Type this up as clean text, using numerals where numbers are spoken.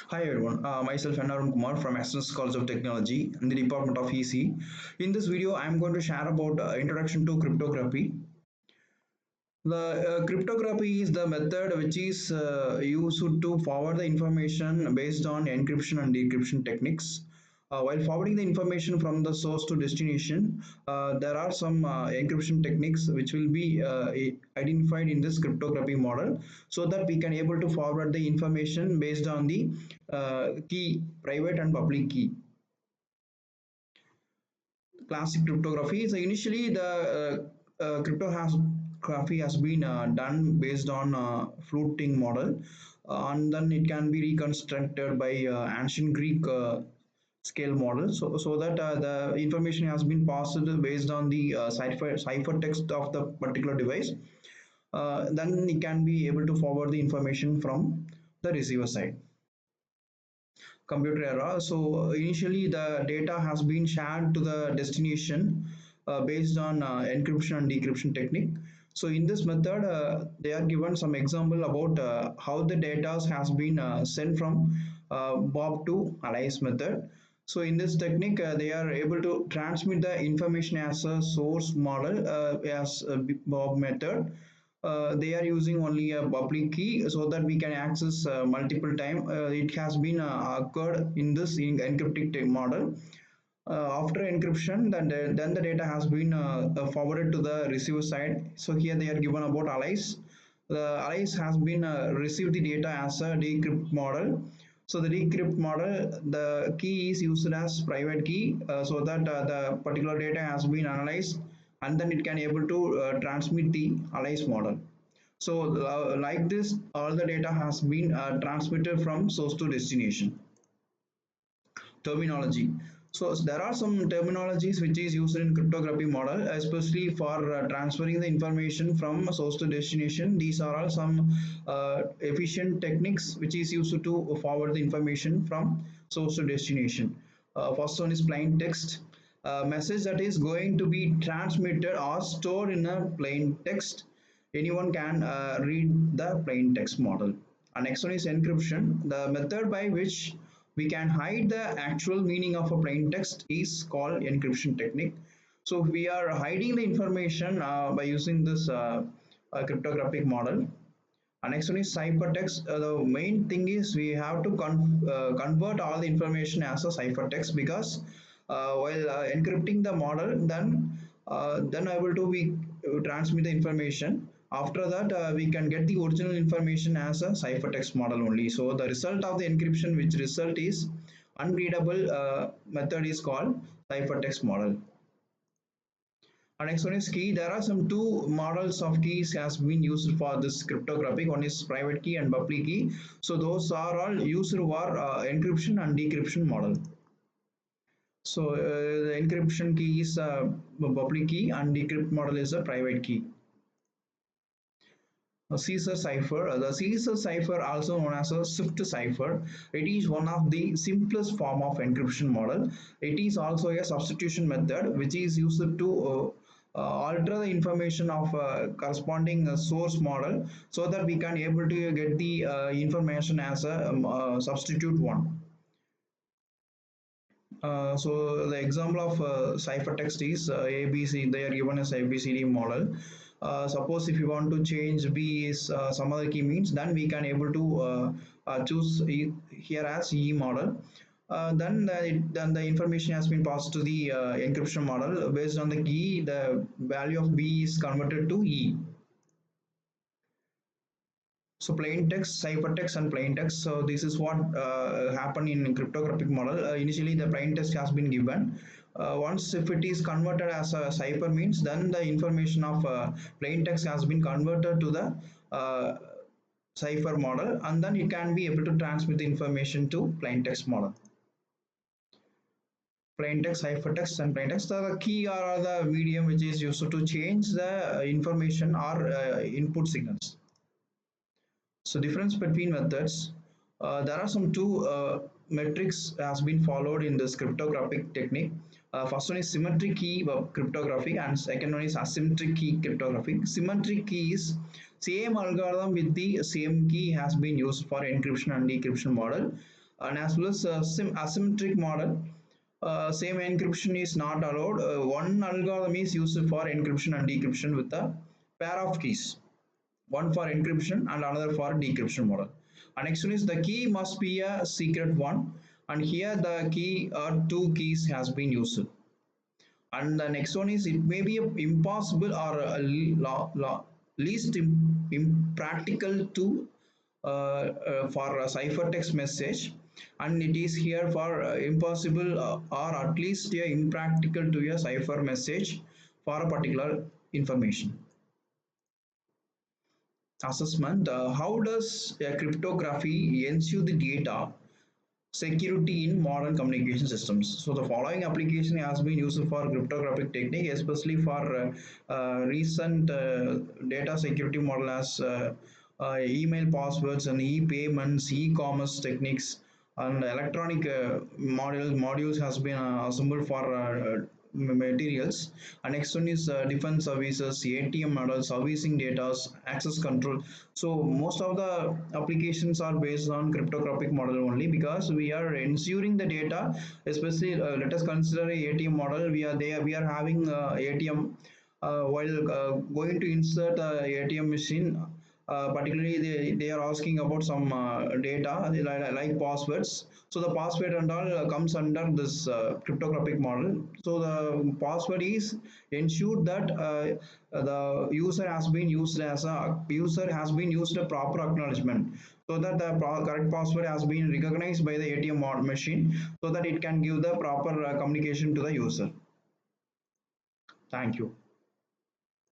Hi everyone, myself Anurag Kumar from Ascens College of Technology in the Department of EC. In this video, I am going to share about introduction to cryptography. The cryptography is the method which is used to forward the information based on encryption and decryption techniques. While forwarding the information from the source to destination, there are some encryption techniques which will be identified in this cryptography model, so that we can able to forward the information based on the key, private and public key. Classic cryptography. So initially the cryptography has been done based on fluting model, and then it can be reconstructed by ancient Greek scale model, so that the information has been passed based on the cipher text of the particular device. Then it can be able to forward the information from the receiver side. Computer era. So initially the data has been shared to the destination based on encryption and decryption technique. So in this method, they are given some example about how the data has been sent from Bob to Alice method. So in this technique, they are able to transmit the information as a source model as a Bob method. They are using only a public key so that we can access multiple time. It has been occurred in this encrypted model. After encryption, then the data has been forwarded to the receiver side. So here they are given about Alice. The Alice has been received the data as a decrypt model. So the decrypt model, the key is used as private key, so that the particular data has been analyzed, and then it can able to transmit the Alice model. So like this, all the data has been transmitted from source to destination. Terminology. So there are some terminologies which is used in cryptography model, especially for transferring the information from source to destination. These are all some efficient techniques which is used to forward the information from source to destination. First one is plain text. A message that is going to be transmitted or stored in a plain text. Anyone can read the plain text model. And next one is encryption. The method by which we can hide the actual meaning of a plain text is called encryption technique. So we are hiding the information by using this cryptographic model. And next one is ciphertext. The main thing is we have to convert all the information as a ciphertext, because while encrypting the model, then able to we transmit the information. After that, we can get the original information as a ciphertext model only. So the result of the encryption, which result is unreadable method, is called ciphertext model. And next one is key. There are some two models of keys has been used for this cryptographic. One is private key and public key. So those are all used for encryption and decryption model. So the encryption key is a public key and decrypt model is a private key. Caesar cipher. The Caesar cipher, also known as a Swift cipher, it is one of the simplest form of encryption model. It is also a substitution method which is used to alter the information of corresponding source model, so that we can able to get the information as a substitute one. So the example of ciphertext is ABC. They are given as ABCD model. Suppose if you want to change B is some other key means, then we can able to choose here as E model. Then the information has been passed to the encryption model. Based on the key, the value of B is converted to E. So plain text, ciphertext, and plain text. So this is what happened in cryptographic model. Initially, the plain text has been given. Once if it is converted as a cipher means, then the information of plain text has been converted to the cipher model, and then it can be able to transmit the information to plain text model. Plain text, ciphertext, and plain text. The key are the medium which is used to change the information or input signals. So difference between methods. There are some two metrics has been followed in this cryptographic technique. First one is symmetric key cryptography, and second one is asymmetric key cryptography. Symmetric key is same algorithm with the same key has been used for encryption and decryption model. and as well as asymmetric model. Same encryption is not allowed. One algorithm is used for encryption and decryption with a pair of keys, one for encryption and another for decryption model. And next one is the key must be a secret one, and here the key two keys has been used. And the next one is it may be impossible or least impractical to for a ciphertext message, and it is here for impossible or at least impractical to a cipher message for a particular information. Assessment: how does cryptography ensure the data security in modern communication systems? So the following application has been used for cryptographic technique, especially for recent data security model as email passwords and e-payments, e-commerce techniques, and electronic modules has been assembled for materials. And next one is defense services, ATM models, servicing data, access control. So most of the applications are based on cryptographic model only, because we are ensuring the data. Especially let us consider a ATM model. We are having ATM while going to insert ATM machine. Particularly, they are asking about some data like passwords. So the password and all comes under this cryptographic model. So the password is ensured that the user has been used as a user has been used a proper acknowledgement, so that the correct password has been recognized by the ATM machine, so that it can give the proper communication to the user. Thank you.